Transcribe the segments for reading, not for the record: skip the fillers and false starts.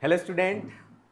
Hello student,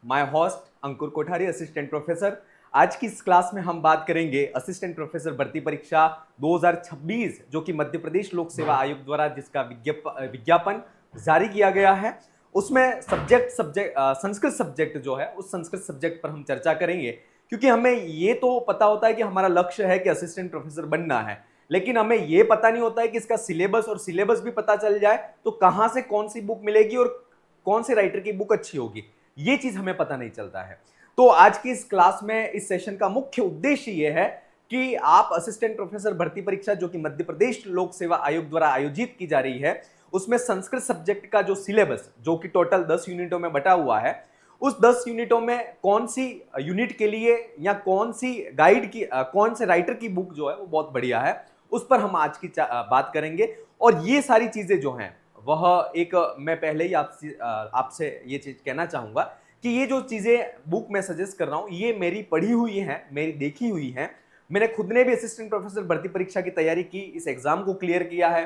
my host Ankur Kothari, assistant professor. आज की इस क्लास में हम बात करेंगे असिस्टेंट प्रोफेसर भर्ती परीक्षा 2026 जो कि मध्य प्रदेश लोक सेवा आयोग द्वारा जिसका विज्ञापन जारी किया गया है। उसमें सब्जेक्ट संस्कृत सब्जेक्ट जो है उस संस्कृत सब्जेक्ट पर हम चर्चा करेंगे, क्योंकि हमें ये तो पता होता है कि हमारा लक्ष्य है कि असिस्टेंट प्रोफेसर बनना है, लेकिन हमें ये पता नहीं होता है कि इसका सिलेबस भी पता चल जाए तो कहां से कौन सी बुक मिलेगी और कौन से राइटर की बुक अच्छी होगी, ये चीज हमें पता नहीं चलता है। तो आज की इस क्लास में इस सेशन का मुख्य उद्देश्य यह है कि आप असिस्टेंट प्रोफेसर भर्ती परीक्षा जो कि मध्य प्रदेश लोक सेवा आयोग द्वारा आयोजित की जा रही है, उसमें संस्कृत सब्जेक्ट का जो सिलेबस जो कि टोटल 10 यूनिटों में बटा हुआ है, उस 10 यूनिटों में कौन सी यूनिट के लिए या कौन सी गाइड की कौन से राइटर की बुक जो है वो बहुत बढ़िया है, उस पर हम आज की बात करेंगे। और ये सारी चीजें जो हैं वह एक मैं पहले ही आपसे ये चीज कहना चाहूंगा कि ये जो चीजें बुक मैं सजेस्ट कर रहा हूं ये मेरी पढ़ी हुई हैं, मेरी देखी हुई हैं। मैंने खुद ने भी असिस्टेंट प्रोफेसर भर्ती परीक्षा की तैयारी की, इस एग्जाम को क्लियर किया है।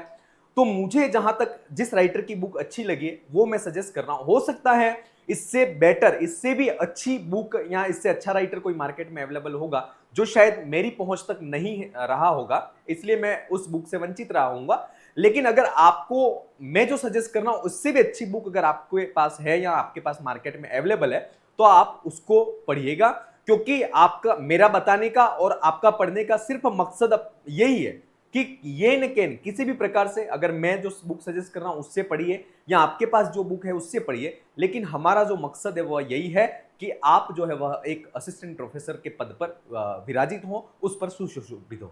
तो मुझे जहां तक जिस राइटर की बुक अच्छी लगी वो मैं सजेस्ट कर रहा हूं। हो सकता है इससे बेटर, इससे भी अच्छी बुक या इससे अच्छा राइटर कोई मार्केट में अवेलेबल होगा जो शायद मेरी पहुंच तक नहीं रहा होगा, इसलिए मैं उस बुक से वंचित रहा हूंगा। लेकिन अगर आपको मैं जो सजेस्ट कर रहा हूं उससे भी अच्छी बुक अगर आपके पास है या आपके पास मार्केट में अवेलेबल है तो आप उसको पढ़िएगा, क्योंकि आपका मेरा बताने का और आपका पढ़ने का सिर्फ मकसद अब यही है कि ये न के किसी भी प्रकार से अगर मैं जो बुक सजेस्ट कर रहा हूं उससे पढ़िए या आपके पास जो बुक है उससे पढ़िए, लेकिन हमारा जो मकसद है वह यही है कि आप जो है वह एक असिस्टेंट प्रोफेसर के पद पर विराजित हो, उस पर सुशोभित हो,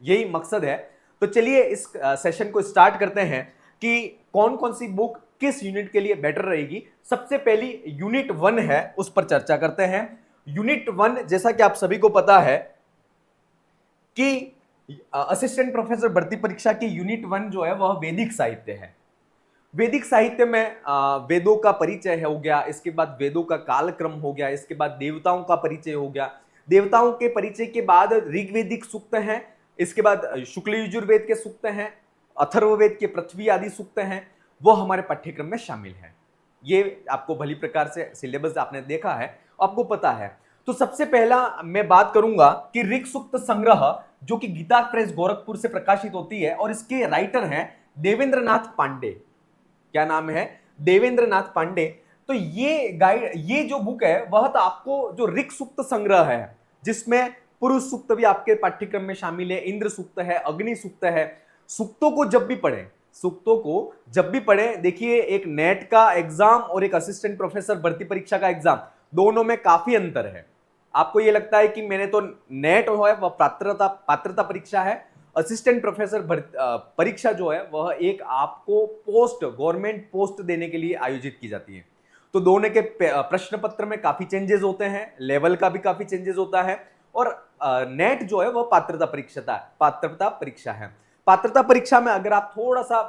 यही मकसद है। तो चलिए इस सेशन को स्टार्ट करते हैं कि कौन कौन सी बुक किस यूनिट के लिए बेटर रहेगी। सबसे पहली यूनिट 1 है, उस पर चर्चा करते हैं। यूनिट 1 जैसा कि आप सभी को पता है कि असिस्टेंट प्रोफेसर भर्ती परीक्षा की यूनिट 1 जो है वह वैदिक साहित्य है। वैदिक साहित्य में वेदों का परिचय हो गया, इसके बाद वेदों का कालक्रम हो गया, इसके बाद देवताओं का परिचय हो गया। देवताओं के परिचय के बाद ऋग्वेदिक सूक्त हैं, इसके बाद शुक्ल यजुर्वेद के सूक्त हैं, अथर्ववेद के पृथ्वी आदि सूक्त हैं, वो हमारे पाठ्यक्रम में शामिल हैं। ये आपको भली प्रकार से सिलेबस आपने देखा है, आपको पता है। तो सबसे पहला मैं बात करूंगा कि ऋग सूक्त संग्रह जो कि गीता प्रेस गोरखपुर से प्रकाशित होती है और इसके राइटर हैं देवेंद्रनाथ पांडे। क्या नाम है? देवेंद्रनाथ पांडे। तो ये जो बुक है वह तो आपको जो ऋग सूक्त संग्रह है जिसमें पुरुष सूक्त भी आपके पाठ्यक्रम में शामिल है, इंद्र सूक्त है, अग्नि सूक्त है। सूक्तों को जब भी पढ़ें, सूक्तों को जब भी पढ़ें, देखिए एक नेट का एग्जाम और एक असिस्टेंट प्रोफेसर भर्ती परीक्षा का एग्जाम, दोनों में काफी अंतर है। आपको ये लगता है कि मैंने तो नेट हो है वह पात्रता परीक्षा है, असिस्टेंट प्रोफेसर परीक्षा जो है वह एक आपको पोस्ट गवर्नमेंट पोस्ट देने के लिए आयोजित की जाती है। तो दोनों के प्रश्न पत्र में काफी चेंजेस होते हैं, लेवल का भी काफी चेंजेस होता है। और नेट जो है वह पात्रता परीक्षा है। पात्रता परीक्षा में अगर आप थोड़ा सा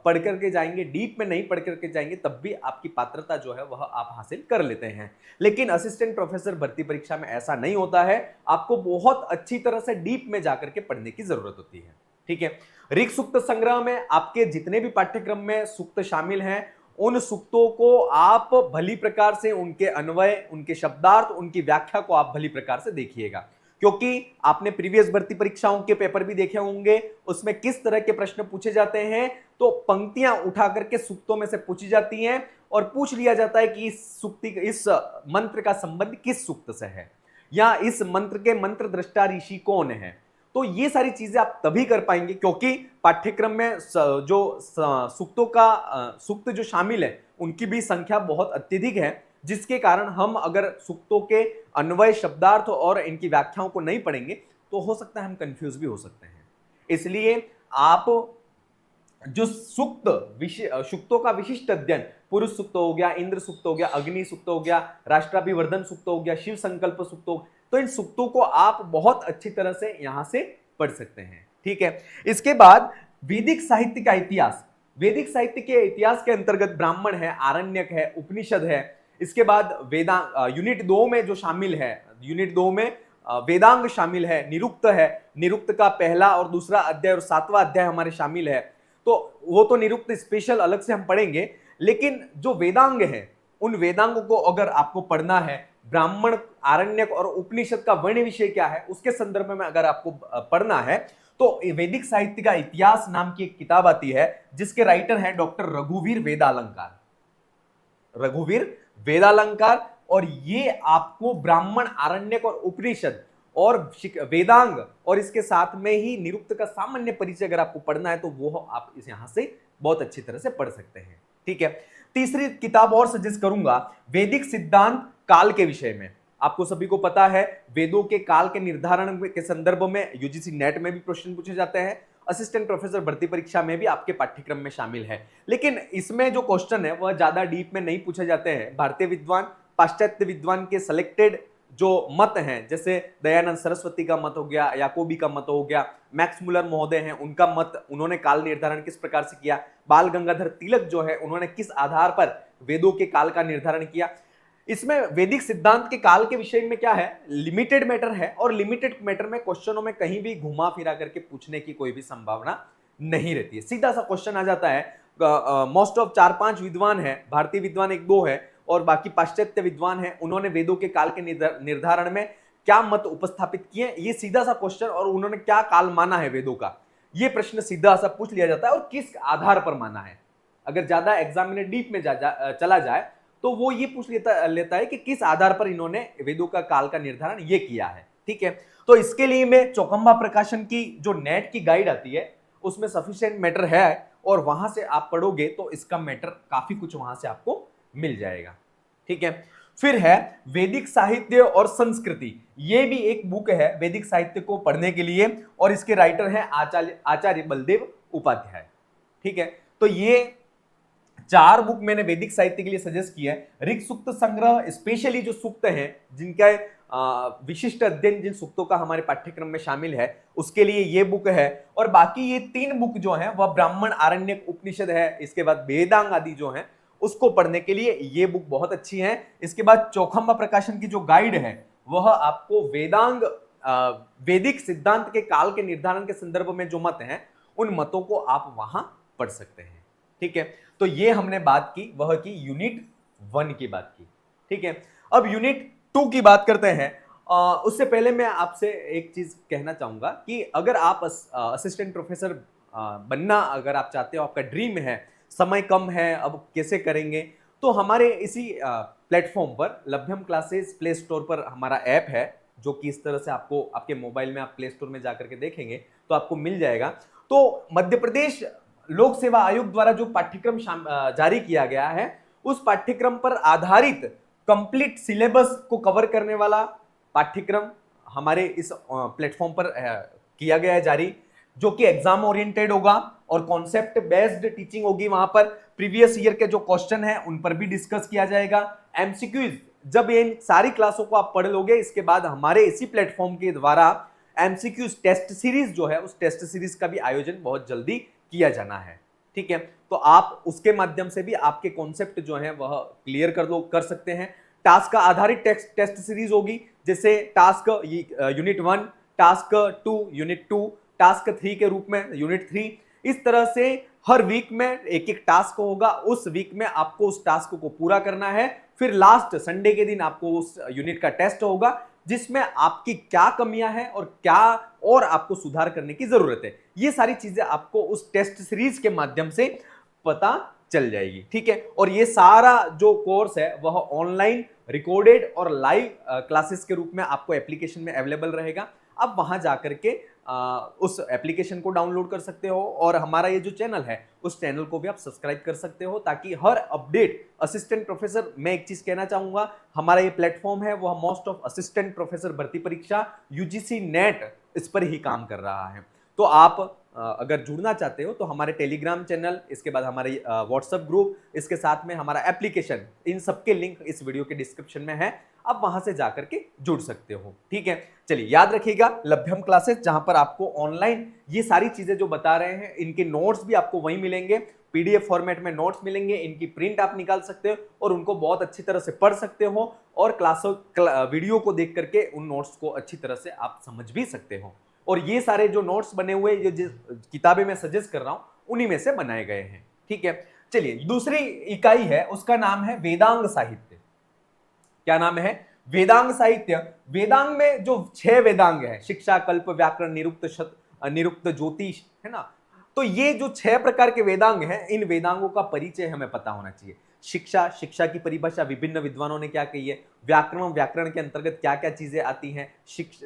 पढ़ करके जाएंगे, डीप में नहीं पढ़ करके जाएंगे, तब भी आपकी पात्रता जो है वह आप हासिल कर लेते हैं। लेकिन असिस्टेंट प्रोफेसर भर्ती परीक्षा में ऐसा नहीं होता है, आपको बहुत अच्छी तरह से डीप में जाकर के पढ़ने की जरूरत होती है। ठीक है, ऋग सूक्त संग्रह में आपके जितने भी पाठ्यक्रम में सूक्त शामिल हैं उन सूक्तों को आप भली प्रकार से उनके अन्वय, उनके शब्दार्थ, उनकी व्याख्या को आप भली प्रकार से देखिएगा, क्योंकि आपने प्रीवियस भर्ती परीक्षाओं के पेपर भी देखे होंगे, उसमें किस तरह के प्रश्न पूछे जाते हैं। तो पंक्तियां उठा करके सूक्तों में से पूछी जाती हैं और पूछ लिया जाता है कि इस मंत्र का संबंध किस सूक्त से है या इस मंत्र के मंत्र दृष्टा ऋषि कौन है। तो ये सारी चीजें आप तभी कर पाएंगे क्योंकि पाठ्यक्रम में जो सूक्त जो शामिल है उनकी भी संख्या बहुत अत्यधिक है, जिसके कारण हम अगर सूक्तों के अन्वय, शब्दार्थ और इनकी व्याख्याओं को नहीं पढ़ेंगे तो हो सकता है हम कंफ्यूज भी हो सकते हैं। इसलिए आप जो सूक्तों का विशिष्ट अध्ययन, पुरुष सूक्त हो गया, इंद्र सूक्त हो गया, अग्नि सूक्त हो गया, राष्ट्राभिवर्धन सूक्त हो गया, शिव संकल्प सूक्त हो, तो इन सूक्तों को आप बहुत अच्छी तरह से यहां से पढ़ सकते हैं। ठीक है, इसके बाद वैदिक साहित्य का इतिहास। वैदिक साहित्य के इतिहास के अंतर्गत ब्राह्मण है, आरण्यक है, उपनिषद है। इसके बाद यूनिट 2 में जो शामिल है, यूनिट 2 में वेदांग शामिल है, निरुक्त है, निरुक्त का पहला और दूसरा अध्याय और 7वां अध्याय हमारे शामिल है। तो वो तो निरुक्त स्पेशल अलग से हम पढ़ेंगे, लेकिन जो वेदांग है उन वेदांगों को अगर आपको पढ़ना है, ब्राह्मण, आरण्यक और उपनिषद का वर्ण विषय क्या है उसके संदर्भ में अगर आपको पढ़ना है, तो वैदिक साहित्य का इतिहास नाम की एक किताब आती है, जिसके राइटर हैं डॉक्टर रघुवीर वेदालंकार। रघुवीर वेदालंकार। और ये आपको ब्राह्मण, आरण्यक और उपनिषद और वेदांग और इसके साथ में ही निरुक्त का सामान्य परिचय अगर आपको पढ़ना है तो वो आप इस यहां से बहुत अच्छी तरह से पढ़ सकते हैं। ठीक है, तीसरी किताब और सजेस्ट करूंगा वैदिक सिद्धांत काल के विषय में। आपको सभी को पता है वेदों के काल के निर्धारण के संदर्भ में यूजीसी नेट में भी प्रश्न पूछे जाते हैं, असिस्टेंट प्रोफेसर भर्ती परीक्षा में भी आपके पाठ्यक्रम में शामिल है। लेकिन इसमें जो क्वेश्चन है वह ज्यादा डीप में नहीं पूछे जाते हैं। भारतीय विद्वान, पाश्चात्य विद्वान के सिलेक्टेड जो मत हैं, जैसे दयानंद सरस्वती का मत हो गया, याकोबी का मत हो गया, मैक्स मुलर महोदय हैं, उनका मत, उन्होंने काल निर्धारण किस प्रकार से किया, बाल गंगाधर तिलक जो है उन्होंने किस आधार पर वेदों के काल का निर्धारण किया। इसमें वैदिक सिद्धांत के काल के विषय में क्या है, लिमिटेड मैटर है, और लिमिटेड मैटर में क्वेश्चनों में कहीं भी घुमा फिरा करके पूछने की कोई भी संभावना नहीं रहती है। सीधा सा क्वेश्चन आ जाता है। मोस्ट ऑफ 4-5 विद्वान है, भारतीय विद्वान 1-2 है और बाकी पाश्चात्य विद्वान है, उन्होंने वेदों के काल के निर्धारण में क्या मत उपस्थापित किए, ये सीधा सा क्वेश्चन, और उन्होंने क्या काल माना है वेदों का, ये प्रश्न सीधा सा पूछ लिया जाता है, और किस आधार पर माना है। अगर ज्यादा एग्जामिनर डीप में चला जाए तो वो ये पूछ लेता है कि किस आधार पर इन्होंने वेदों का काल का निर्धारण ये किया है। ठीक है, तो इसके लिए मैं चौखंबा प्रकाशन की जो नेट की गाइड आती है उसमें सफिशिएंट मैटर है, और वहां से आप पढ़ोगे तो इसका मैटर काफी कुछ वहां से आपको मिल जाएगा। ठीक है, फिर है वैदिक साहित्य और संस्कृति। ये भी एक बुक है वैदिक साहित्य को पढ़ने के लिए, और इसके राइटर हैं आचार्य बलदेव उपाध्याय। ठीक है, तो ये 4 बुक मैंने वैदिक साहित्य के लिए सजेस्ट किया है। ऋग सूक्त संग्रह, स्पेशली जो सूक्त हैं जिनका विशिष्ट अध्ययन जिन सूक्तों का हमारे पाठ्यक्रम में शामिल है, उसके लिए ये बुक है। और बाकी ये 3 बुक जो है वह ब्राह्मण, आरण्यक, उपनिषद है, इसके बाद वेदांग आदि जो है उसको पढ़ने के लिए ये बुक बहुत अच्छी है। इसके बाद चौखंबा प्रकाशन की जो गाइड है वह आपको वेदांग, वैदिक सिद्धांत के काल के निर्धारण के संदर्भ में जो मत हैं उन मतों को आप वहां पढ़ सकते हैं। ठीक है, तो ये हमने बात की, वह की यूनिट 1 की बात की। ठीक है, अब यूनिट 2 की बात करते हैं। उससे पहले मैं आपसे एक चीज कहना चाहूंगा कि अगर आप असिस्टेंट प्रोफेसर बनना अगर आप चाहते हो, आपका ड्रीम है, समय कम है, अब कैसे करेंगे, तो हमारे इसी प्लेटफॉर्म पर लभ्यम क्लासेस प्ले स्टोर पर हमारा ऐप है, जो कि इस तरह से आपको आपके मोबाइल में आप प्ले स्टोर में जाकर के देखेंगे तो आपको मिल जाएगा। तो मध्य प्रदेश लोक सेवा आयोग द्वारा जो पाठ्यक्रम जारी किया गया है, उस पाठ्यक्रम पर आधारित कंप्लीट सिलेबस को कवर करने वाला पाठ्यक्रम हमारे इस प्लेटफॉर्म पर किया गया है जारी, जो कि एग्जाम ओरिएंटेड होगा और कॉन्सेप्ट बेस्ड टीचिंग होगी। वहां पर प्रीवियस ईयर के जो क्वेश्चन है उन पर भी डिस्कस किया जाएगा। एमसीक्यूज, जब इन सारी क्लासों को आप पढ़ लोगे, इसके बाद हमारे इसी प्लेटफॉर्म के द्वारा एमसीक्यूज टेस्ट सीरीज जो है, उस टेस्ट सीरीज का भी आयोजन बहुत जल्दी किया जाना है। ठीक है, तो आप उसके माध्यम से भी आपके कॉन्सेप्ट जो है वह क्लियर कर सकते हैं। टास्क का आधारित टेस्ट सीरीज होगी, जैसे task unit 1, task 2 unit 2, task 3 के रूप में यूनिट 3। इस तरह से हर वीक में एक एक टास्क होगा, उस वीक में आपको उस टास्क को पूरा करना है। फिर लास्ट संडे के दिन आपको उस यूनिट का टेस्ट होगा, जिसमें आपकी क्या कमियां हैं और क्या और आपको सुधार करने की जरूरत है, ये सारी चीजें आपको उस टेस्ट सीरीज के माध्यम से पता चल जाएगी। ठीक है, और ये सारा जो कोर्स है वह ऑनलाइन, रिकॉर्डेड और लाइव क्लासेस के रूप में आपको एप्लीकेशन में अवेलेबल रहेगा। आप वहां जाकर के उस एप्लीकेशन को डाउनलोड कर सकते हो, और हमारा ये जो चैनल है उस चैनल को भी आप सब्सक्राइब कर सकते हो, ताकि हर अपडेट असिस्टेंट प्रोफेसर, मैं एक चीज कहना चाहूंगा, हमारा ये प्लेटफॉर्म है वह मोस्ट ऑफ असिस्टेंट प्रोफेसर भर्ती परीक्षा यूजीसी नेट इस पर ही काम कर रहा है। तो आप अगर जुड़ना चाहते हो तो हमारे टेलीग्राम चैनल, इसके बाद हमारे व्हाट्सएप ग्रुप, इसके साथ में हमारा एप्लीकेशन, इन सबके लिंक इस वीडियो के डिस्क्रिप्शन में है, आप वहां से जाकर के जुड़ सकते हो। ठीक है, चलिए याद रखिएगा लभ्यम क्लासेस, जहां पर आपको ऑनलाइन ये सारी चीजें जो बता रहे हैं, इनके नोट्स भी आपको वहीं मिलेंगे, पीडीएफ फॉर्मेट में नोट्स मिलेंगे, इनकी प्रिंट आप निकाल सकते हो और उनको बहुत अच्छी तरह से पढ़ सकते हो, और वीडियो को देख करके उन नोट्स को अच्छी तरह से आप समझ भी सकते हो। और ये सारे जो नोट्स बने हुए, ये जिस किताबें मैं सजेस्ट कर रहा हूं, उन्हीं में से बनाए गए हैं। ठीक है, चलिए दूसरी इकाई है, उसका नाम है वेदांग साहित्य। क्या नाम है? वेदांग साहित्य। वेदांग में जो 6 वेदांग है, शिक्षा, कल्प, व्याकरण, निरुक्त, ज्योतिष, है ना, तो ये जो 6 प्रकार के वेदांग हैं, इन वेदांगों का परिचय हमें पता होना चाहिए। शिक्षा, शिक्षा की परिभाषा विभिन्न विद्वानों ने क्या कही है, व्याकरण, व्याकरण के अंतर्गत क्या क्या चीजें आती हैं,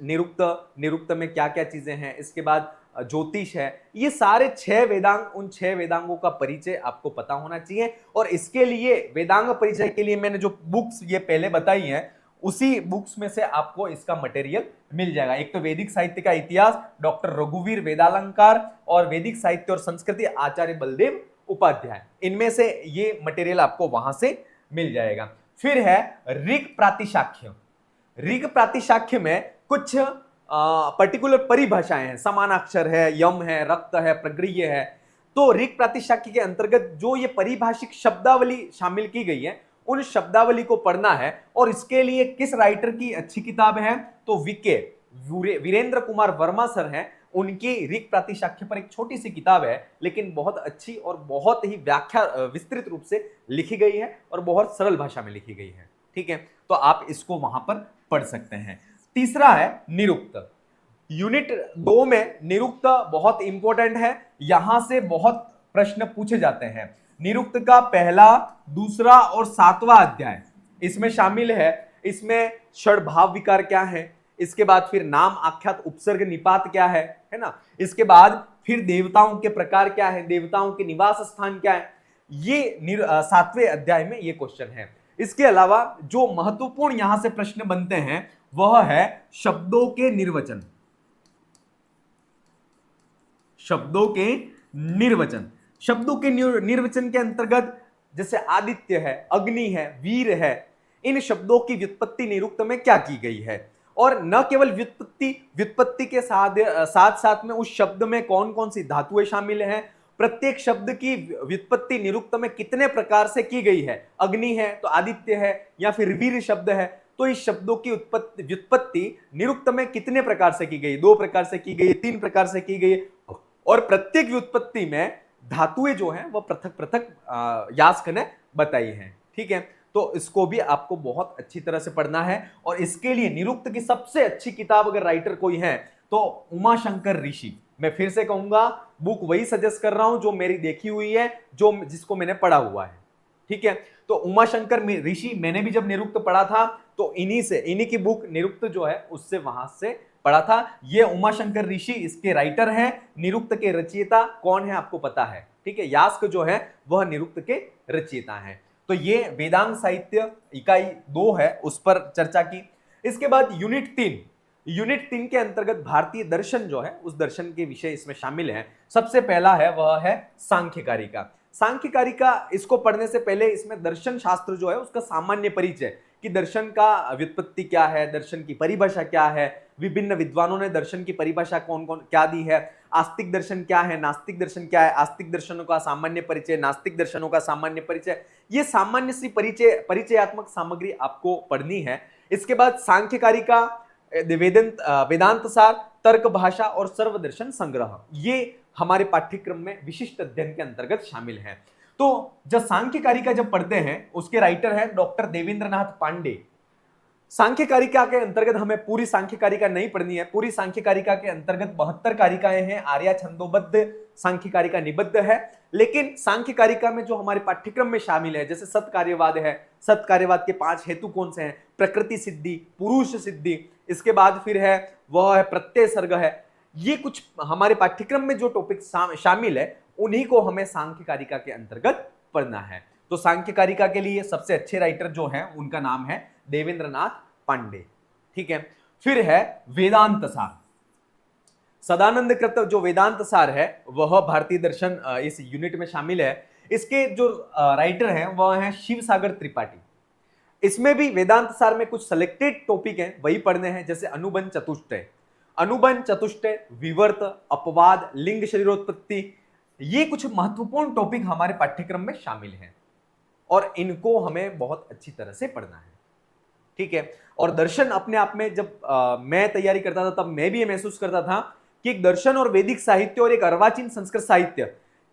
निरुक्त, निरुक्त में क्या क्या चीजें हैं, इसके बाद ज्योतिष है, ये सारे 6 वेदांग, उन 6 वेदांगों का परिचय आपको पता होना चाहिए। और इसके लिए वेदांग परिचय के लिए मैंने जो बुक्स ये पहले बताई हैं, उसी बुक्स में से आपको इसका मटेरियल मिल जाएगा। एक तो वैदिक साहित्य का इतिहास डॉक्टर रघुवीर वेदालंकार, और वैदिक साहित्य और संस्कृति आचार्य बलदेव उपाध्याय, इनमें से ये मटेरियल आपको वहां से मिल जाएगा। फिर है ऋग प्रातिशाख्य। ऋग प्रातिशाख्य में कुछ पर्टिकुलर परिभाषाएं हैं, समानाक्षर है, यम है, रक्त है, प्रगृह्य है। तो ऋग प्रातिशाख्य के अंतर्गत जो ये परिभाषिक शब्दावली शामिल की गई है, उन शब्दावली को पढ़ना है। और इसके लिए किस राइटर की अच्छी किताब है, तो वीरेंद्र कुमार वर्मा सर हैं, उनकी ऋग प्रातिशाख्य पर एक छोटी सी किताब है, लेकिन बहुत अच्छी और बहुत ही व्याख्या विस्तृत रूप से लिखी गई है और बहुत सरल भाषा में लिखी गई है। ठीक है, तो आप इसको वहां पर पढ़ सकते हैं। तीसरा है निरुक्त। यूनिट 2 में निरुक्त बहुत इंपॉर्टेंट है, यहां से बहुत प्रश्न पूछे जाते हैं। निरुक्त का पहला, दूसरा और 7वां अध्याय इसमें शामिल है। इसमें षड्भाव विकार क्या है, इसके बाद फिर नाम, आख्यात, उपसर्ग, निपात क्या है ना, इसके बाद फिर देवताओं के प्रकार क्या है, देवताओं के निवास स्थान क्या है, ये 7वें अध्याय में ये क्वेश्चन है। इसके अलावा जो महत्वपूर्ण यहां से प्रश्न बनते हैं वह है शब्दों के निर्वचन। शब्दों के निर्वचन, शब्दों के निर्वचन के अंतर्गत जैसे आदित्य है, अग्नि है, वीर है, इन शब्दों की व्युत्पत्ति निरुक्त में क्या की गई है। और न केवल व्युत्पत्ति के साथ साथ में उस शब्द में कौन कौन सी धातुएं शामिल हैं, प्रत्येक शब्द की व्युत्पत्ति निरुक्त में कितने प्रकार से की गई है, अग्नि है तो आदित्य है, या फिर वीर शब्द है तो इस शब्दों की व्युत्पत्ति निरुक्त में कितने प्रकार से की गई, 2 प्रकार से की गई, 3 प्रकार से की गई, और प्रत्येक व्युत्पत्ति में धातुएं जो हैं वह पृथक पृथक यास्क ने बताई हैं। ठीक है, तो इसको भी आपको बहुत अच्छी तरह से पढ़ना है। और इसके लिए निरुक्त की सबसे अच्छी किताब अगर राइटर कोई है तो उमाशंकर ऋषि। मैं फिर से कहूंगा, बुक वही सजेस्ट कर रहा हूं जो मेरी देखी हुई है, जिसको मैंने पढ़ा हुआ है। ठीक है, तो उमाशंकर ऋषि, मैंने भी जब निरुक्त पढ़ा था तो इन्हीं की बुक निरुक्त जो है उससे वहां से पढ़ा था। ये उमाशंकर ऋषि इसके राइटर हैं। निरुक्त के रचयिता कौन है आपको पता है। ठीक है, यास्क जो है वह निरुक्त के रचयिता हैं। तो ये वेदांग साहित्य इकाई 2 है, उस पर चर्चा की। इसके बाद यूनिट 3 के अंतर्गत भारतीय दर्शन जो है उस दर्शन के विषय इसमें शामिल है। सबसे पहला है वह है सांख्यकारिका। सांख्यकारिका, इसको पढ़ने से पहले इसमें दर्शन शास्त्र जो है उसका सामान्य परिचय, कि दर्शन का व्युत्पत्ति क्या है, दर्शन की परिभाषा क्या है, विभिन्न विद्वानों ने दर्शन की परिभाषा कौन कौन क्या दी है, आस्तिक दर्शन क्या है, नास्तिक दर्शन क्या है, आस्तिक दर्शनों का सामान्य परिचय, नास्तिक दर्शनों का सामान्य परिचय, ये सामान्य सी परिचयात्मक सामग्री आपको पढ़नी है। इसके बाद सांख्यकारिका, वेदांत सार, तर्क भाषा और सर्वदर्शन संग्रह, ये हमारे पाठ्यक्रम में विशिष्ट अध्ययन के अंतर्गत शामिल है। तो जब सांख्यकारिका जब पढ़ते हैं, उसके राइटर है डॉक्टर देवेंद्रनाथ पांडे। सांख्यकारिका के अंतर्गत हमें पूरी सांख्यकारिका नहीं पढ़नी है। पूरी सांख्यकारिका के अंतर्गत 72 कारिकाएं हैं, आर्या छंदोबद्ध सांख्यकारिका निबद्ध है। लेकिन सांख्यकारिका में जो हमारे पाठ्यक्रम में शामिल है, जैसे सत्कार्यवाद है, सत्कार्यवाद के 5 हेतु कौन से हैं, प्रकृति सिद्धि, पुरुष सिद्धि, इसके बाद फिर है वह है प्रत्यय सर्ग है, ये कुछ हमारे पाठ्यक्रम में जो टॉपिक शामिल है उन्हीं को हमें सांख्यकारिका के अंतर्गत पढ़ना है। तो सांख्यकारिका के लिए सबसे अच्छे राइटर जो हैं उनका नाम है देवेंद्रनाथ पांडे। ठीक है, फिर है वेदांत सार। सदानंद कृत जो वेदांत सार है वह भारतीय दर्शन इस यूनिट में शामिल है। इसके जो राइटर हैं वह हैं शिव सागर त्रिपाठी। इसमें भी वेदांत सार में कुछ सिलेक्टेड टॉपिक हैं वही पढ़ने हैं, जैसे अनुबंध चतुष्टय, विवर्त, अपवाद, लिंग शरीरोत्पत्ति, ये कुछ महत्वपूर्ण टॉपिक हमारे पाठ्यक्रम में शामिल हैं और इनको हमें बहुत अच्छी तरह से पढ़ना है। ठीक है, और दर्शन अपने आप में जब मैं तैयारी करता था तब मैं भी ये महसूस करता था कि एक दर्शन और वैदिक साहित्य और एक अर्वाचीन संस्कृत साहित्य,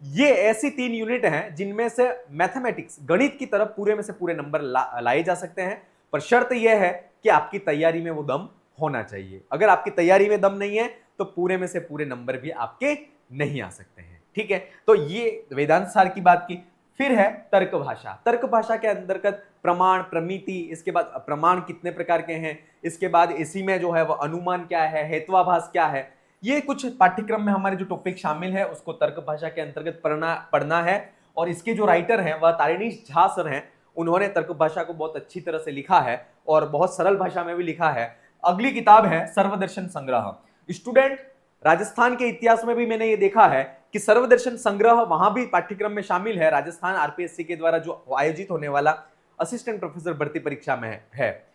ये ऐसी 3 यूनिट हैं जिनमें से मैथमेटिक्स गणित की तरफ पूरे में से पूरे नंबर लाए जा सकते हैं, पर शर्त यह है कि आपकी तैयारी में वो दम होना चाहिए। अगर आपकी तैयारी में दम नहीं है तो पूरे में से पूरे नंबर भी आपके नहीं आ सकते हैं। ठीक है, तो ये वेदांत सार की बात की। फिर है तर्क भाषा। तर्क भाषा के अंतर्गत प्रमाण, प्रमिति, इसके बाद प्रमाण कितने प्रकार के हैं, इसके बाद इसी में जो है वो अनुमान क्या है, हेत्वाभास क्या है, ये कुछ पाठ्यक्रम में हमारे जो टॉपिक शामिल है उसको तर्क भाषा के अंतर्गत पढ़ना है। और इसके जो राइटर हैं वह तारिणीश झा सर हैं। उन्होंने तर्क भाषा को बहुत अच्छी तरह से लिखा है और बहुत सरल भाषा में भी लिखा है। अगली किताब है सर्वदर्शन संग्रह। स्टूडेंट, राजस्थान के इतिहास में भी मैंने ये देखा है कि सर्वदर्शन संग्रह वहां भी पाठ्यक्रम में शामिल है, राजस्थान आरपीएससी के द्वारा जो आयोजित होने वाला असिस्टेंट प्रोफेसर भर्ती परीक्षा में है।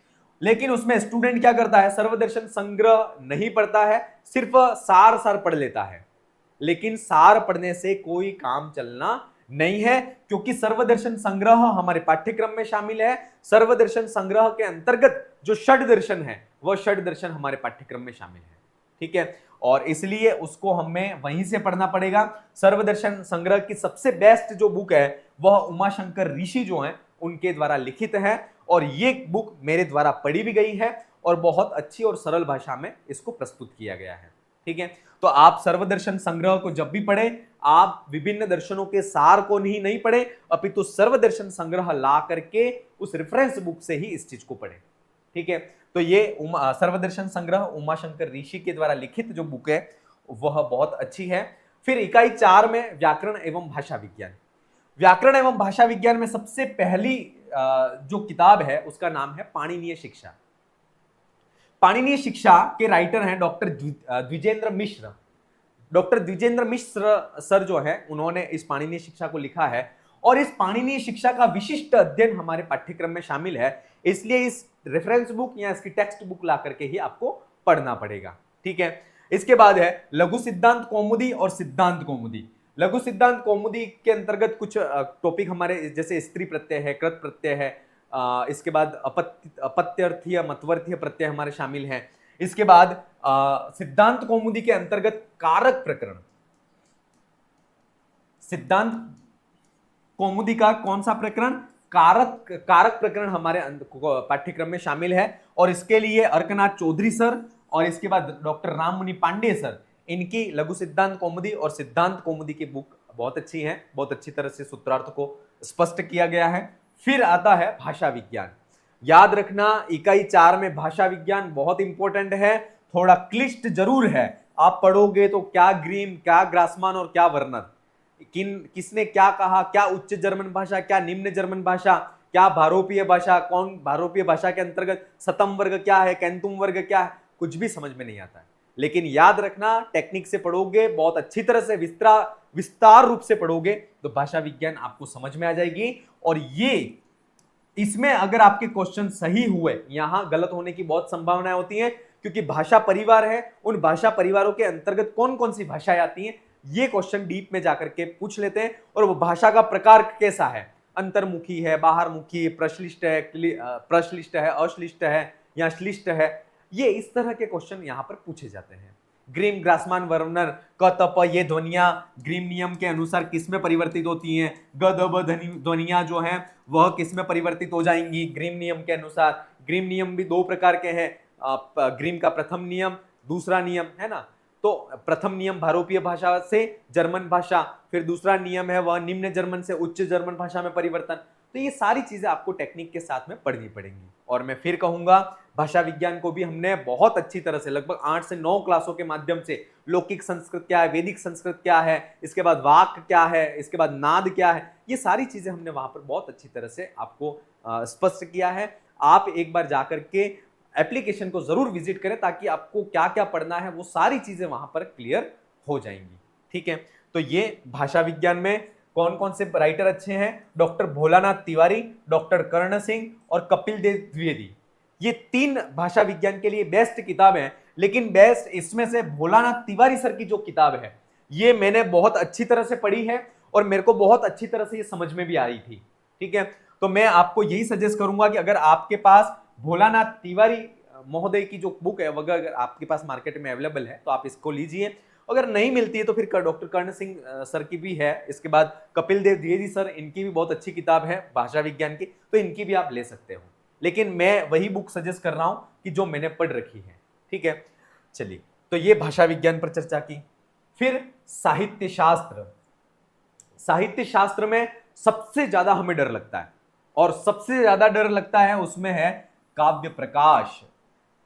लेकिन उसमें स्टूडेंट क्या करता है, सर्वदर्शन संग्रह नहीं पढ़ता है, सिर्फ सार पढ़ लेता है। लेकिन सार पढ़ने से कोई काम चलना नहीं है, क्योंकि सर्वदर्शन संग्रह हमारे पाठ्यक्रम में शामिल है। सर्वदर्शन संग्रह के अंतर्गत जो षड दर्शन है वह षड दर्शन हमारे पाठ्यक्रम में शामिल है। ठीक है, और इसलिए उसको हमें वहीं से पढ़ना पड़ेगा। सर्वदर्शन संग्रह की सबसे बेस्ट जो बुक है वह उमाशंकर ऋषि जो हैं उनके द्वारा लिखित है, और ये बुक मेरे द्वारा पढ़ी भी गई है और बहुत अच्छी और सरल भाषा में इसको प्रस्तुत किया गया है। ठीक है, तो आप सर्वदर्शन संग्रह को जब भी पढ़ें, आप विभिन्न दर्शनों के सार को नहीं पढ़ें, अपितु सर्वदर्शन संग्रह ला करके उस रेफरेंस बुक से ही इस चीज को पढ़ें। ठीक है, तो ये सर्वदर्शन संग्रह उमाशंकर ऋषि के द्वारा लिखित जो बुक है वह बहुत अच्छी है। फिर इकाई 4 में व्याकरण एवं भाषा विज्ञान। व्याकरण एवं भाषा विज्ञान में सबसे पहली जो किताब है उसका नाम है पाणिनीय शिक्षा। पाणिनीय शिक्षा के राइटर हैं डॉक्टर द्विजेंद्र मिश्र। डॉक्टर द्विजेंद्र मिश्र सर जो है उन्होंने इस पाणिनीय शिक्षा को लिखा है, और इस पाणिनीय शिक्षा का विशिष्ट अध्ययन हमारे पाठ्यक्रम में शामिल है। इसलिए इस रेफरेंस बुक या इसकी टेक्स्ट बुक ला करके ही आपको पढ़ना पड़ेगा। ठीक है, इसके बाद है लघु सिद्धांत कौमुदी और सिद्धांत कौमुदी। लघु सिद्धांत कौमुदी के अंतर्गत कुछ टॉपिक हमारे जैसे स्त्री प्रत्यय है, कृत प्रत्यय है, इसके बाद अपत्यर्थीय मतवर्थीय प्रत्यय हमारे शामिल हैं। इसके बाद सिद्धांत कौमुदी के अंतर्गत कारक प्रकरण। सिद्धांत कौमुदी का कौन सा प्रकरण, कारक प्रकरण हमारे पाठ्यक्रम में शामिल है, और इसके लिए अर्कनाथ चौधरी सर और इसके बाद डॉक्टर राममुनि पांडे सर, इनकी लघु सिद्धांत कौमुदी और सिद्धांत कौमुदी की बुक बहुत अच्छी है, बहुत अच्छी तरह से सूत्रार्थ को स्पष्ट किया गया है। फिर आता है भाषा विज्ञान। याद रखना, इकाई 4 में भाषा विज्ञान बहुत इंपॉर्टेंट है, थोड़ा क्लिष्ट जरूर है। आप पढ़ोगे तो क्या ग्रीम, क्या ग्रासमान और क्या वर्नर, किसने क्या कहा, क्या उच्च जर्मन भाषा, क्या निम्न जर्मन भाषा, क्या भारोपीय भाषा, कौन भारोपीय भाषा के अंतर्गत सतम वर्ग क्या है, कैंतुम वर्ग क्या है, कुछ भी समझ में नहीं आता है। लेकिन याद रखना, टेक्निक से पढ़ोगे, बहुत अच्छी तरह से विस्तार रूप से पढ़ोगे तो भाषा विज्ञान आपको समझ में आ जाएगी। और ये इसमें अगर आपके क्वेश्चन सही हुए, यहां गलत होने की बहुत संभावनाएं होती हैं, क्योंकि भाषा परिवार है, उन भाषा परिवारों के अंतर्गत कौन कौन सी भाषाएं आती हैं, ये क्वेश्चन डीप में जाकर के पूछ लेते हैं। और वो भाषा का प्रकार कैसा है, अंतर्मुखी है, बाहरमुखी, प्रश्लिष्ट है, अश्लिष्ट है या श्लिष्ट है, ये इस तरह के क्वेश्चन यहां पर पूछे जाते हैं। ग्रीम, ग्रासमान, वर्नर, क, त, प, ये ध्वनियां ग्रीम नियम के अनुसार किसमें परिवर्तित होती हैं, ग, द, ब ध्वनियां जो हैं वह किसमें परिवर्तित हो जाएंगी ग्रीम नियम के अनुसार। ग्रीम नियम भी 2 प्रकार के हैं, ग्रीम का प्रथम नियम, दूसरा नियम, है ना। तो प्रथम नियम भारोपीय भाषा से जर्मन भाषा, फिर दूसरा नियम है वह निम्न जर्मन से उच्च जर्मन भाषा में परिवर्तन। तो ये सारी चीजें आपको टेक्निक के साथ में पढ़नी पड़ेंगी। और मैं फिर कहूंगा, भाषा विज्ञान को भी हमने बहुत अच्छी तरह से लगभग 8 से 9 क्लासों के माध्यम से, लौकिक संस्कृत क्या है, वैदिक संस्कृत क्या है, इसके बाद वाक्य क्या है, इसके बाद नाद क्या है, ये सारी चीजें हमने वहां पर बहुत अच्छी तरह से आपको स्पष्ट किया है। आप एक बार जाकर के एप्लीकेशन को जरूर विजिट करें, ताकि आपको क्या क्या पढ़ना है वो सारी चीजें वहां पर क्लियर हो जाएंगी। ठीक है, तो ये भाषा विज्ञान में कौन कौन से राइटर अच्छे हैं, डॉक्टर भोलानाथ तिवारी, डॉक्टर कर्ण सिंह और कपिल देव द्विवेदी, ये 3 भाषा विज्ञान के लिए बेस्ट किताब है। लेकिन बेस्ट इसमें से भोलानाथ तिवारी सर की जो किताब है ये मैंने बहुत अच्छी तरह से पढ़ी है और मेरे को बहुत अच्छी तरह से ये समझ में भी आ रही थी। ठीक है, तो मैं आपको यही सजेस्ट करूंगा कि अगर आपके पास भोलानाथ तिवारी महोदय की जो बुक है वह अगर आपके पास मार्केट में अवेलेबल है तो आप इसको लीजिए। अगर नहीं मिलती है तो फिर डॉक्टर कर्ण सिंह सर की भी है, इसके बाद कपिल देव द्विवेदी सर, इनकी भी बहुत अच्छी किताब है भाषा विज्ञान की, तो इनकी भी आप ले सकते हो। लेकिन मैं वही बुक सजेस्ट कर रहा हूं कि जो मैंने पढ़ रखी है। ठीक है, चलिए, तो ये भाषा विज्ञान पर चर्चा की। फिर साहित्य शास्त्र। साहित्य शास्त्र में सबसे ज्यादा हमें डर लगता है, और सबसे ज्यादा डर लगता है उसमें है काव्य प्रकाश।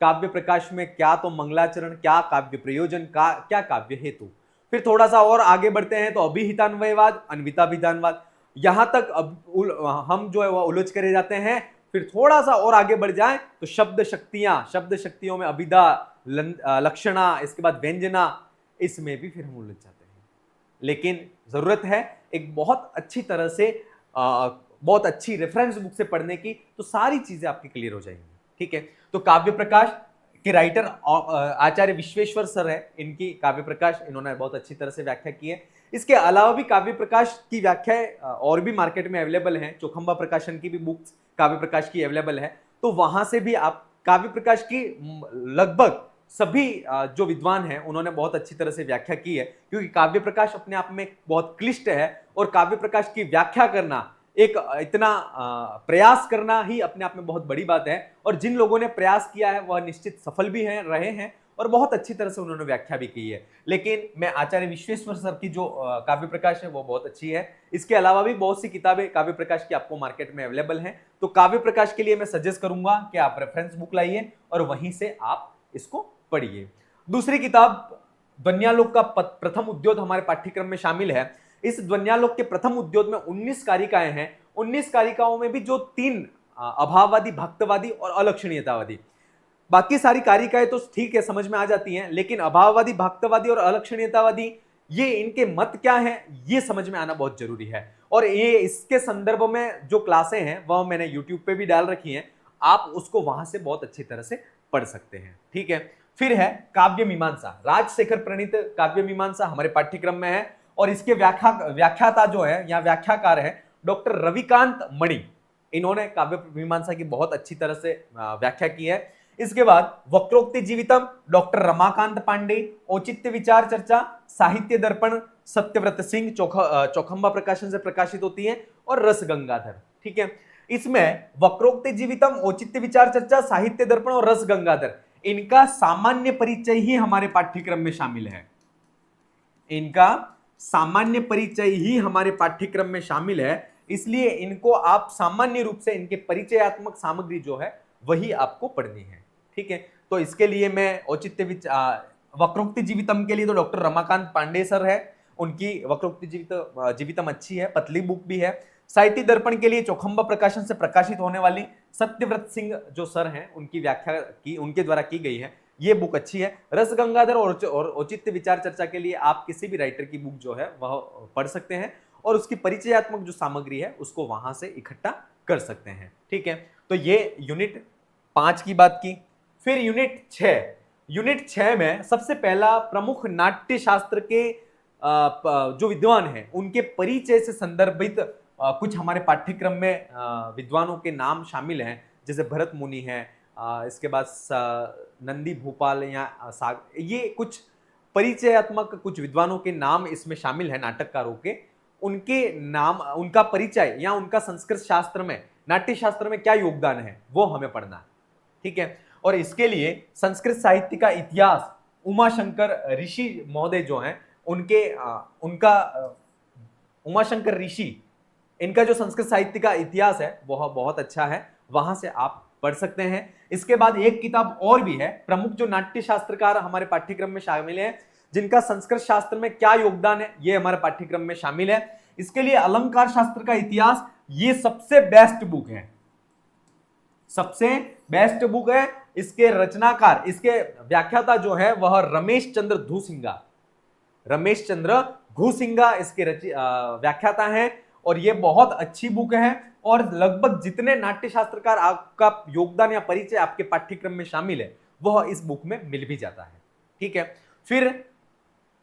काव्य प्रकाश में क्या तो मंगलाचरण, क्या काव्य प्रयोजन, क्या काव्य हेतु। फिर थोड़ा सा और आगे बढ़ते हैं तो अभिहितान्वयवाद, अन्विता विधानवाद, यहां तक हम जो है वह उलझ करे जाते हैं। फिर थोड़ा सा और आगे बढ़ जाए तो शब्द शक्तियां, शब्द शक्तियों में अभिधा, लक्षणा, इसके बाद व्यंजना, इसमें भी फिर हम उलझ जाते हैं। लेकिन जरूरत है एक बहुत अच्छी तरह से बहुत अच्छी रेफरेंस बुक से पढ़ने की, तो सारी चीजें आपकी क्लियर हो जाएंगी। ठीक है, तो काव्य प्रकाश के राइटर आचार्य विश्वेश्वर सर है, इनकी काव्य प्रकाश इन्होंने बहुत अच्छी तरह से व्याख्या की है। इसके अलावा भी काव्य प्रकाश की व्याख्या और भी मार्केट में अवेलेबल है, चौखंबा प्रकाशन की भी बुक्स काव्य प्रकाश की अवेलेबल है, तो वहां से भी आप काव्य प्रकाश की लगभग सभी जो विद्वान हैं उन्होंने बहुत अच्छी तरह से व्याख्या की है, क्योंकि काव्य प्रकाश अपने आप में बहुत क्लिष्ट है, और काव्य प्रकाश की व्याख्या करना, एक इतना प्रयास करना ही अपने आप में बहुत बड़ी बात है। और जिन लोगों ने प्रयास किया है वह निश्चित सफल भी हैं, रहे हैं, और बहुत अच्छी तरह से उन्होंने व्याख्या भी की है। लेकिन मैं आचार्य विश्वेश्वर सर की जो काव्य प्रकाश है वो बहुत अच्छी है। इसके अलावा भी बहुत सी किताबें काव्य प्रकाश की आपको मार्केट में अवेलेबल हैं, तो काव्य प्रकाश के लिए मैं सजेस्ट करूंगा कि आप रेफरेंस बुक लाइए और वहीं से आप इसको पढ़िए। दूसरी किताब ध्वन्यालोक का प्रथम उद्योग हमारे पाठ्यक्रम में शामिल है। इस ध्वन्यालोक के प्रथम उद्योग में 19 कारिकाएं हैं। 19 कारिकाओं में भी जो 3 अभाववादी, भक्तवादी और अलक्षणीयतावादी, बाकी सारी कारिकाएं तो ठीक है, समझ में आ जाती हैं, लेकिन अभाववादी, भक्तवादी और अलक्षणीयतावादी, ये इनके मत क्या हैं ये समझ में आना बहुत जरूरी है। और ये इसके संदर्भ में जो क्लासें हैं वह मैंने यूट्यूब पे भी डाल रखी हैं, आप उसको वहां से बहुत अच्छी तरह से पढ़ सकते हैं। ठीक है, फिर है काव्य मीमांसा। राजशेखर प्रणीत काव्य मीमांसा हमारे पाठ्यक्रम में है, और इसके व्याख्याता जो है या व्याख्याकार है डॉक्टर रविकांत मणि, इन्होंने काव्य मीमांसा की बहुत अच्छी तरह से व्याख्या की है। इसके बाद वक्रोक्ति जीवितम डॉक्टर रमाकांत पांडे, औचित्य विचार चर्चा साहित्य दर्पण सत्यव्रत सिंह, चौखंबा प्रकाशन से प्रकाशित होती है, और रस गंगाधर। ठीक है, इसमें वक्रोक्ति जीवितम, औचित्य विचार चर्चा, साहित्य दर्पण और रस गंगाधर, इनका सामान्य परिचय ही हमारे पाठ्यक्रम में शामिल है। इनका सामान्य परिचय ही हमारे पाठ्यक्रम में शामिल है, इसलिए इनको आप सामान्य रूप से इनके परिचयात्मक सामग्री जो है वही आपको पढ़नी है। ठीक है, तो इसके लिए मैं औचित्य वक्रोक्ति जीवितम के लिए तो डॉक्टर रमाकांत पांडे सर है, उनकी वक्रोक्ति जीवितम अच्छी है, पतली बुक भी है। साहित्य दर्पण के लिए चौखंबा प्रकाशन से प्रकाशित होने वाली सत्यव्रत सिंह जो सर हैं उनकी व्याख्या की, उनके द्वारा की गई है, ये बुक अच्छी है। रस गंगाधर और औचित्य विचार चर्चा के लिए आप किसी भी राइटर की बुक जो है वह पढ़ सकते हैं, और उसकी परिचयात्मक जो सामग्री है उसको वहां से इकट्ठा कर सकते हैं। ठीक है, तो ये यूनिट 5 की बात की। फिर यूनिट 6, यूनिट 6 में सबसे पहला प्रमुख नाट्य शास्त्र के जो विद्वान हैं उनके परिचय से संदर्भित कुछ हमारे पाठ्यक्रम में विद्वानों के नाम शामिल हैं, जैसे भरत मुनि है, इसके बाद नंदी भूपाल या ये कुछ परिचयात्मक कुछ विद्वानों के नाम इसमें शामिल है, नाटककारों के, उनके नाम, उनका परिचय या उनका संस्कृत शास्त्र में, नाट्य शास्त्र में क्या योगदान है वो हमें पढ़ना है। ठीक है, और इसके लिए संस्कृत साहित्य का इतिहास उमाशंकर ऋषि महोदय जो हैं उनका उमाशंकर ऋषि, इनका जो संस्कृत साहित्य का इतिहास है वह बहुत अच्छा है, वहां से आप पढ़ सकते हैं। इसके बाद एक किताब और भी है, प्रमुख जो नाट्य शास्त्रकार हमारे पाठ्यक्रम में शामिल है, जिनका संस्कृत शास्त्र में क्या योगदान है ये हमारे पाठ्यक्रम में शामिल है। इसके लिए अलंकार शास्त्र का इतिहास, ये सबसे बेस्ट बुक है, सबसे बेस्ट बुक है। इसके रचनाकार, इसके व्याख्याता जो है वह रमेश चंद्र घुसिंगा, रमेश चंद्र घुसिंगा इसके व्याख्याता हैं, और ये बहुत अच्छी बुक है, और लगभग जितने नाट्य शास्त्रकार आपका योगदान या परिचय आपके पाठ्यक्रम में शामिल है वह इस बुक में मिल भी जाता है। ठीक है, फिर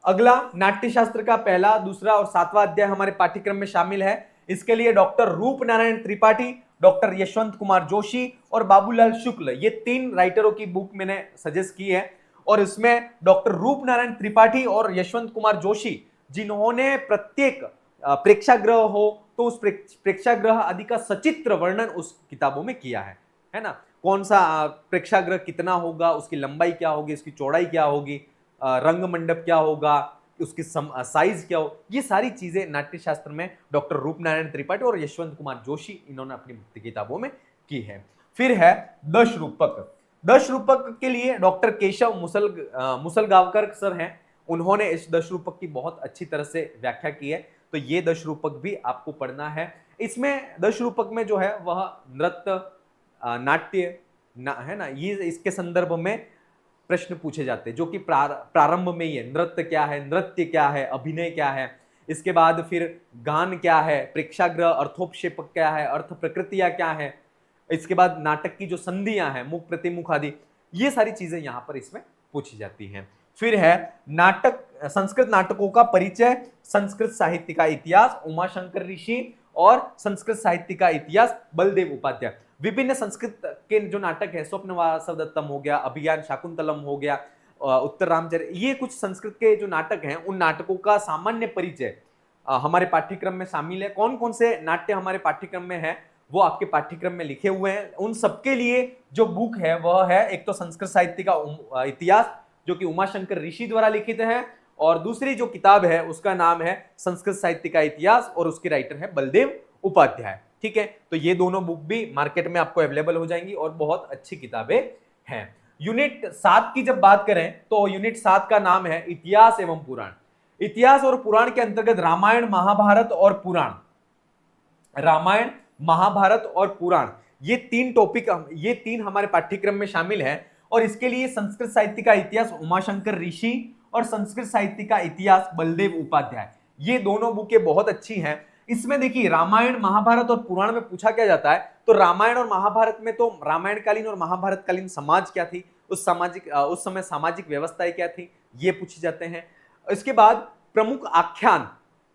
अगला नाट्य शास्त्र का पहला, दूसरा और 7वां अध्याय हमारे पाठ्यक्रम में शामिल है। इसके लिए डॉक्टर रूप नारायण त्रिपाठी, डॉक्टर यशवंत कुमार जोशी और बाबूलाल शुक्ल, ये 3 राइटरों की बुक मैंने सजेस्ट की है, और इसमें डॉक्टर रूपनारायण त्रिपाठी और यशवंत कुमार जोशी, जिन्होंने प्रत्येक प्रेक्षागृह हो तो उस प्रेक्षागृह आदि का सचित्र वर्णन उस किताबों में किया है ना। कौन सा प्रेक्षागृह कितना होगा, उसकी लंबाई क्या होगी, उसकी चौड़ाई क्या होगी, रंग मंडप क्या होगा, उसकी साइज क्या हो, ये सारी चीजें नाट्य शास्त्र में डॉक्टर रूपनारायण त्रिपाठी और यशवंत कुमार जोशी इन्होंने अपनी मुक्ति किताबों में की है। फिर है दश रूपक। दश रूपक के लिए डॉक्टर केशव मुसलगांवकर सर हैं, उन्होंने इस दश रूपक की बहुत अच्छी तरह से व्याख्या की है, तो ये दश रूपक भी आपको पढ़ना है। इसमें दश रूपक में जो है वह नृत्य, नाट्य है ना, ये इसके संदर्भ में प्रश्न पूछे जाते हैं, जो कि प्रारंभ में ही है। नृत्य क्या है, नृत्य क्या है, अभिनय क्या है, इसके बाद फिर गान क्या है, प्रेक्षागृह, अर्थोपक्षेपक क्या है, अर्थ प्रकृतियां क्या है, इसके बाद नाटक की जो संधियां हैं, मुख प्रतिमुख आदि, ये सारी चीजें यहां पर इसमें पूछी जाती हैं। फिर है नाटक, संस्कृत नाटकों का परिचय, संस्कृत साहित्य का इतिहास, उमाशंकर ऋषि, और संस्कृत साहित्य का इतिहास, बलदेव उपाध्याय। विभिन्न संस्कृत के जो नाटक है, स्वप्न वासवदत्तम हो गया, अभिज्ञान शाकुंतलम हो गया, उत्तर रामचरित, ये कुछ संस्कृत के जो नाटक हैं, उन नाटकों का सामान्य परिचय हमारे पाठ्यक्रम में शामिल है। कौन कौन से नाट्य हमारे पाठ्यक्रम में है वो आपके पाठ्यक्रम में लिखे हुए हैं। उन सबके लिए जो बुक है वह है, एक तो संस्कृत साहित्य का इतिहास जो कि उमाशंकर ऋषि द्वारा लिखित है, और दूसरी जो किताब है उसका नाम है संस्कृत साहित्य का इतिहास, और उसके राइटर है बलदेव उपाध्याय। ठीक है, तो ये दोनों बुक भी मार्केट में आपको अवेलेबल हो जाएंगी और बहुत अच्छी किताबें हैं। यूनिट 7 की जब बात करें तो यूनिट 7 का नाम है इतिहास एवं पुराण। इतिहास और पुराण के अंतर्गत रामायण, महाभारत और पुराण, रामायण, महाभारत और पुराण, ये तीन टॉपिक, ये तीन हमारे पाठ्यक्रम में शामिल है। और इसके लिए संस्कृत साहित्य का इतिहास उमाशंकर ऋषि और संस्कृत साहित्य का इतिहास बलदेव उपाध्याय, ये दोनों बुकें बहुत अच्छी हैं। इसमें देखिए रामायण, महाभारत और पुराण में पूछा क्या जाता है, तो रामायण और महाभारत में तो रामायणकालीन और महाभारतकालीन समाज क्या थी, उस समय सामाजिक व्यवस्थाएं क्या थी, ये पूछे जाते हैं। इसके बाद प्रमुख आख्यान,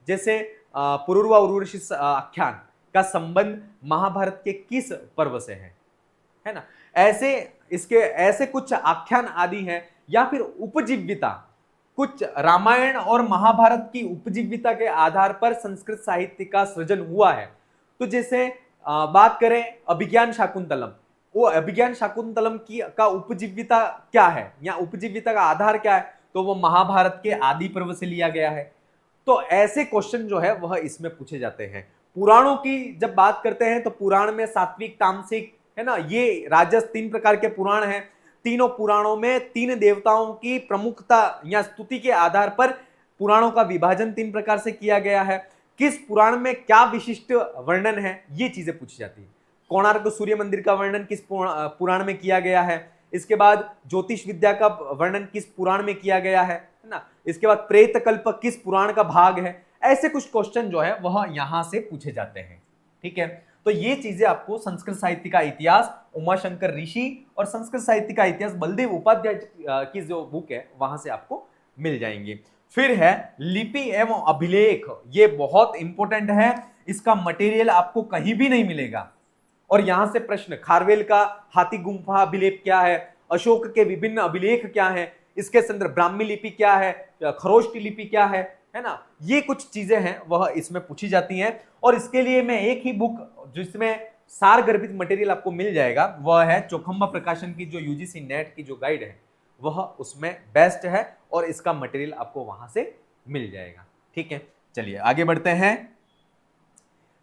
जैसे पुरूरवा उर्वशी आख्यान का संबंध महाभारत के किस पर्व से है ना, ऐसे कुछ आख्यान आदि हैं। या फिर उपजीविता, कुछ रामायण और महाभारत की उपजीविता के आधार पर संस्कृत साहित्य का सृजन हुआ है। तो जैसे बात करें अभिज्ञान शाकुंतलम, वो अभिज्ञान शाकुंतलम की का उपजीविता क्या है या उपजीविता का आधार क्या है, तो वो महाभारत के आदि पर्व से लिया गया है। तो ऐसे क्वेश्चन जो है वह इसमें पूछे जाते हैं। पुराणों की जब बात करते हैं तो पुराण में सात्विक, तामसिक, है ना, ये राजस, 3 प्रकार के पुराण हैं। तीनों पुराणों में 3 देवताओं की प्रमुखता या स्तुति के आधार पर पुराणों का विभाजन 3 प्रकार से किया गया है। किस पुराण में क्या विशिष्ट वर्णन है, ये चीजें पूछी जाती है। कोणार्क सूर्य मंदिर का वर्णन किस पुराण में किया गया है, इसके बाद ज्योतिष विद्या का वर्णन किस पुराण में किया गया है ना, इसके बाद प्रेत कल्प किस पुराण का भाग है। ऐसे कुछ क्वेश्चन जो है वह यहां से पूछे जाते हैं। ठीक है, तो ये चीजें आपको संस्कृत साहित्य का इतिहास उमाशंकर ऋषि और संस्कृत साहित्य का इतिहास बलदेव उपाध्याय की जो बुक है वहां से आपको मिल जाएंगी। फिर है लिपि एवं अभिलेख, ये बहुत इंपॉर्टेंट है, इसका मटेरियल आपको कहीं भी नहीं मिलेगा। और यहां से प्रश्न, खारवेल का हाथी गुम्फा अभिलेख क्या है, अशोक के विभिन्न अभिलेख क्या है, इसके संदर्भ ब्राह्मी लिपि क्या है, खरोष्टी लिपि क्या है ना, ये कुछ चीजें हैं वह इसमें पूछी जाती हैं। और इसके लिए मैं एक ही बुक जिसमें सार गर्भित मटेरियल आपको मिल जाएगा वह है चौखंबा प्रकाशन की जो यूजीसी नेट की जो गाइड है वह उसमें बेस्ट है, और इसका मटेरियल आपको वहां से मिल जाएगा। ठीक है, चलिए आगे बढ़ते हैं।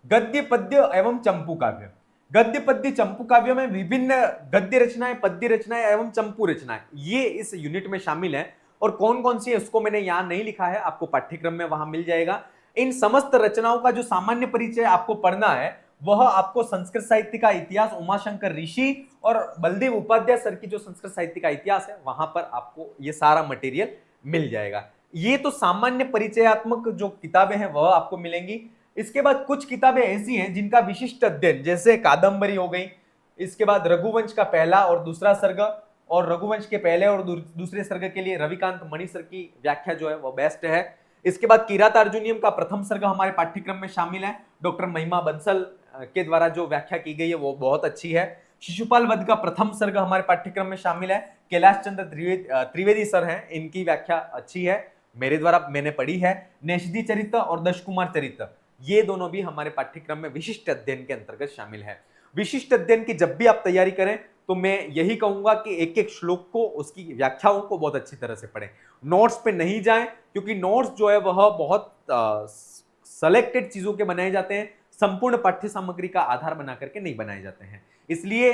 गद्य, पद्य एवं चंपू काव्य। गद्य, पद्य, चंपू काव्यों में विभिन्न गद्य रचनाएं, पद्य रचनाएं एवं चंपू रचनाएं, ये इस यूनिट में शामिल है। और कौन कौन सी है उसको मैंने यहां नहीं लिखा है, आपको पाठ्यक्रम में वहां मिल जाएगा। इन समस्त रचनाओं का जो सामान्य परिचय आपको पढ़ना है वह आपको संस्कृत साहित्य का इतिहास उमाशंकर ऋषि और बलदेव उपाध्याय सर की जो संस्कृत साहित्य का इतिहास है वहां पर आपको ये सारा मटेरियल मिल जाएगा। ये तो सामान्य परिचयात्मक जो किताबें हैं वह आपको मिलेंगी। इसके बाद कुछ किताबें ऐसी हैं जिनका विशिष्ट अध्ययन, जैसे कादंबरी हो गई, इसके बाद रघुवंश का पहला और दूसरा सर्ग, और रघुवंश के पहले और दूसरे सर्ग के लिए रविकांत मणि सर की व्याख्या जो है वो बेस्ट है। इसके बाद किरातार्जुनियम का प्रथम सर्ग हमारे पाठ्यक्रम में शामिल है, डॉक्टर महिमा बंसल के द्वारा जो व्याख्या की गई है वो बहुत अच्छी है। शिशुपाल वध का प्रथम सर्ग हमारे पाठ्यक्रम में शामिल है। कैलाश चंद्र त्रिवेदी सर हैं, इनकी व्याख्या अच्छी है, मेरे द्वारा मैंने पढ़ी है। नेषदी चरित्र और दश कुमार चरित्र, ये दोनों भी हमारे पाठ्यक्रम में विशिष्ट अध्ययन के अंतर्गत शामिल है। विशिष्ट अध्ययन की जब भी आप तैयारी करें तो मैं यही कहूंगा कि एक एक श्लोक को, उसकी व्याख्याओं को बहुत अच्छी तरह से पढ़ें। नोट्स पे नहीं जाएं, क्योंकि नोट्स जो है वह बहुत सेलेक्टेड चीजों के बनाए जाते हैं, संपूर्ण पाठ्य सामग्री का आधार बना करके नहीं बनाए जाते हैं। इसलिए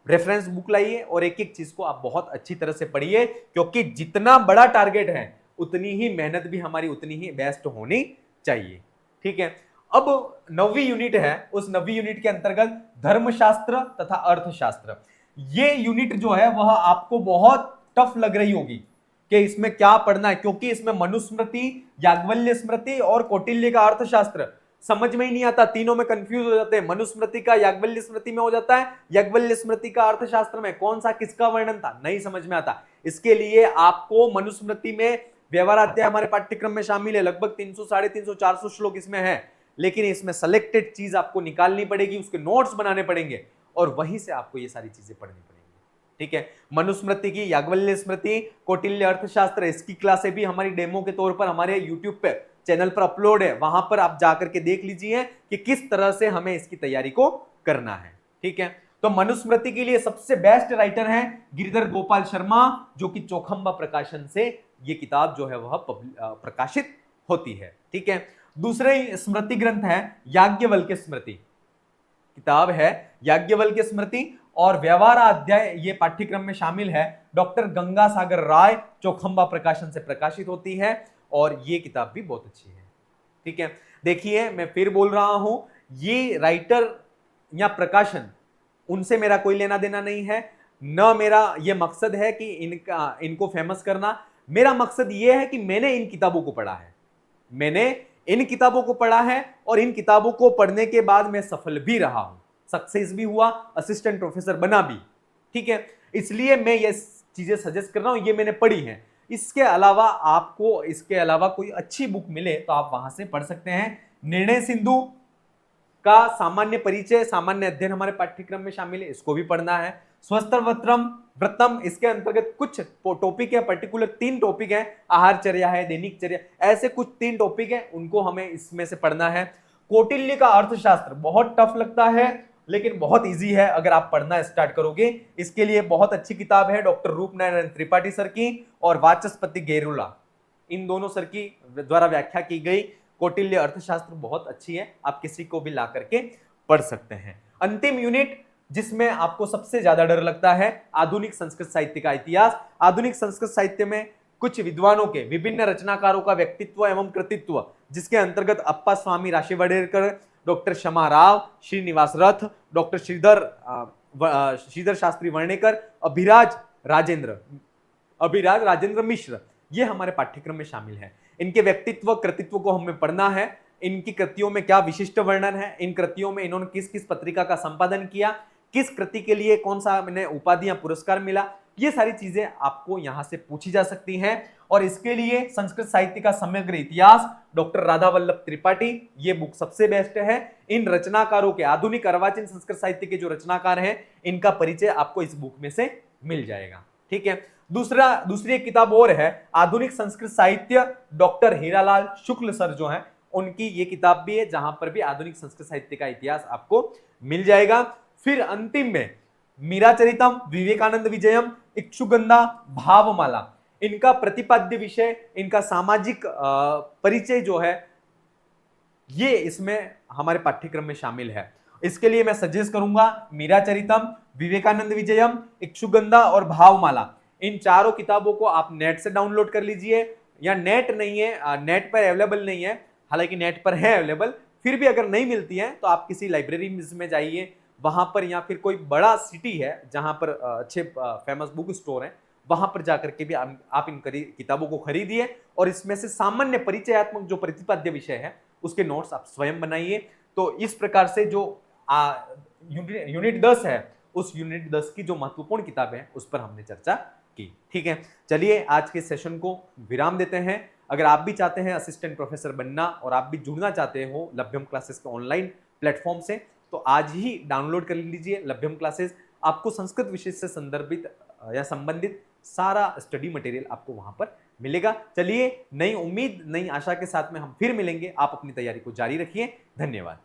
रेफरेंस बुक लाइए और एक एक चीज को आप बहुत अच्छी तरह से पढ़िए, क्योंकि जितना बड़ा टारगेट है उतनी ही मेहनत भी हमारी उतनी ही बेस्ट होनी चाहिए। ठीक है, अब 9वीं यूनिट है, उस 9वीं यूनिट के अंतर्गत धर्मशास्त्र तथा अर्थशास्त्र, ये यूनिट जो है वह आपको बहुत टफ लग रही होगी कि इसमें क्या पढ़ना है, क्योंकि इसमें मनुस्मृति, याज्ञवल्क्य स्मृति और कौटिल्य का अर्थशास्त्र समझ में ही नहीं आता, तीनों में कंफ्यूज हो जाते हैं। मनुस्मृति का याज्ञवल्क्य स्मृति में हो जाता है, याज्ञवल्क्य स्मृति का अर्थशास्त्र में, कौन सा किसका वर्णन था नहीं समझ में आता। इसके लिए आपको मनुस्मृति में व्यवहार अध्याय हमारे पाठ्यक्रम में शामिल है, लगभग 300, 350, 400 श्लोक इसमें है, लेकिन इसमें सेलेक्टेड चीज आपको निकालनी पड़ेगी, उसके नोट्स बनाने पड़ेंगे और वहीं से आपको ये सारी चीजें पढ़नी पड़ेंगी। ठीक है, मनुस्मृति की, याज्ञवल्क्य स्मृति, कौटिल्य अर्थशास्त्र, इसकी क्लासें भी हमारी डेमो के तौर पर हमारे यूट्यूब पे चैनल पर अपलोड है, वहां पर आप जाकर के देख लीजिए कि किस तरह से हमें इसकी तैयारी को करना है। ठीक है, तो मनुस्मृति के लिए सबसे बेस्ट राइटर हैं गिरिधर गोपाल शर्मा, जो कि चौखंबा प्रकाशन से ये किताब जो है वह प्रकाशित होती है। ठीक है, दूसरे स्मृति ग्रंथ है याज्ञवल्क्य स्मृति, किताब है याज्ञवल्क्य स्मृति और व्यवहार अध्याय, ये पाठ्यक्रम में शामिल है, डॉक्टर गंगा सागर राय, चौखंबा प्रकाशन से प्रकाशित होती है और ये किताब भी बहुत अच्छी है। ठीक है, देखिए मैं फिर बोल रहा हूं, ये राइटर या प्रकाशन, उनसे मेरा कोई लेना देना नहीं है, न मेरा ये मकसद है कि इनको फेमस करना। मेरा मकसद ये है कि मैंने इन किताबों को पढ़ा है, मैंने इन किताबों को पढ़ा है और इन किताबों को पढ़ने के बाद मैं सफल भी रहा हूं, सक्सेस भी हुआ, असिस्टेंट प्रोफेसर बना भी। ठीक है, इसलिए मैं ये चीजें सजेस्ट कर रहा हूं, ये मैंने पढ़ी है। इसके अलावा आपको इसके अलावा कोई अच्छी बुक मिले तो आप वहां से पढ़ सकते हैं। निर्णय सिंधु का सामान्य परिचय, सामान्य अध्ययन हमारे पाठ्यक्रम में शामिल है, इसको भी पढ़ना है। स्वस्थवत्रम व्रतम, इसके अंतर्गत कुछ टॉपिक है, पर्टिकुलर 3 टॉपिक है, आहारचर्या है, दैनिक चर्या, ऐसे कुछ 3 टॉपिक है, उनको हमें इसमें से पढ़ना है। कौटिल्य का अर्थशास्त्र बहुत टफ लगता है, लेकिन बहुत इजी है अगर आप पढ़ना स्टार्ट करोगे। इसके लिए बहुत अच्छी किताब है डॉक्टर रूपनारायण त्रिपाठी सर की और वाचस्पति गेरुला, इन दोनों सर की द्वारा व्याख्या की गई कौटिल्य अर्थशास्त्र बहुत अच्छी है, आप किसी को भी ला करके पढ़ सकते हैं। अंतिम यूनिट जिसमें आपको सबसे ज्यादा डर लगता है, आधुनिक संस्कृत साहित्य का इतिहास। आधुनिक संस्कृत साहित्य में कुछ विद्वानों के, विभिन्न रचनाकारों का व्यक्तित्व एवं कृतित्व, जिसके अंतर्गत अप्पा स्वामी राशिवडेकर, डॉक्टर क्षमा राव, श्रीनिवास रथ, डॉक्टर श्रीधर शास्त्री वर्णेकर, अभिराज राजेंद्र मिश्र, ये हमारे पाठ्यक्रम में शामिल है। इनके व्यक्तित्व कृतित्व को हमें पढ़ना है, इनकी कृतियों में क्या विशिष्ट वर्णन है, इन कृतियों में इन्होंने किस किस पत्रिका का संपादन किया, किस कृति के लिए कौन सा इन्हें उपाधियां पुरस्कार मिला, ये सारी चीजें आपको यहां से पूछी जा सकती हैं। और इसके लिए संस्कृत साहित्य का समग्र इतिहास, डॉक्टर राधा वल्लभ त्रिपाठी, ये बुक सबसे बेस्ट है। इन रचनाकारों के, आधुनिक अर्वाचीन संस्कृत साहित्य के जो रचनाकार हैं, इनका परिचय आपको इस बुक में से मिल जाएगा। ठीक है, दूसरी एक किताब और है, आधुनिक संस्कृत साहित्य, डॉक्टर हीरालाल शुक्ल सर जो हैं, उनकी ये किताब भी है, जहां पर भी आधुनिक संस्कृत साहित्य का इतिहास आपको मिल जाएगा। फिर अंतिम में मीरा चरितम, विवेकानंद विजयम, इक्षुगंधा, भावमाला, इनका प्रतिपाद्य विषय, इनका सामाजिक परिचय जो है, ये इसमें हमारे पाठ्यक्रम में शामिल है। इसके लिए मैं सजेस्ट करूंगा मीरा चरितम, विवेकानंद विजयम, इक्षुगंधा और भावमाला, इन चारों किताबों को आप नेट से डाउनलोड कर लीजिए, या नेट नहीं है, नेट पर अवेलेबल नहीं है, हालांकि नेट पर है अवेलेबल, फिर भी अगर नहीं मिलती है तो आप किसी लाइब्रेरी में जाइए, वहां पर, या फिर कोई बड़ा सिटी है जहां पर अच्छे फेमस बुक स्टोर हैं, वहां पर जाकर के भी आप इन किताबों को खरीदिए और इसमें से सामान्य परिचयात्मक जो प्रतिपाद्य विषय है उसके नोट्स आप स्वयं बनाइए। तो इस प्रकार से जो यूनिट 10 है, उस यूनिट 10 की जो महत्वपूर्ण किताबें हैं उस पर हमने चर्चा की। ठीक है, चलिए आज के सेशन को विराम देते हैं। अगर आप भी चाहते हैं असिस्टेंट प्रोफेसर बनना और आप भी जुड़ना चाहते हो लभ्यम क्लासेस के ऑनलाइन प्लेटफॉर्म से, तो आज ही डाउनलोड कर लीजिए लभ्यम क्लासेस। आपको संस्कृत विषय से संदर्भित या संबंधित सारा स्टडी मटेरियल आपको वहां पर मिलेगा। चलिए, नई उम्मीद नई आशा के साथ में हम फिर मिलेंगे। आप अपनी तैयारी को जारी रखिए। धन्यवाद।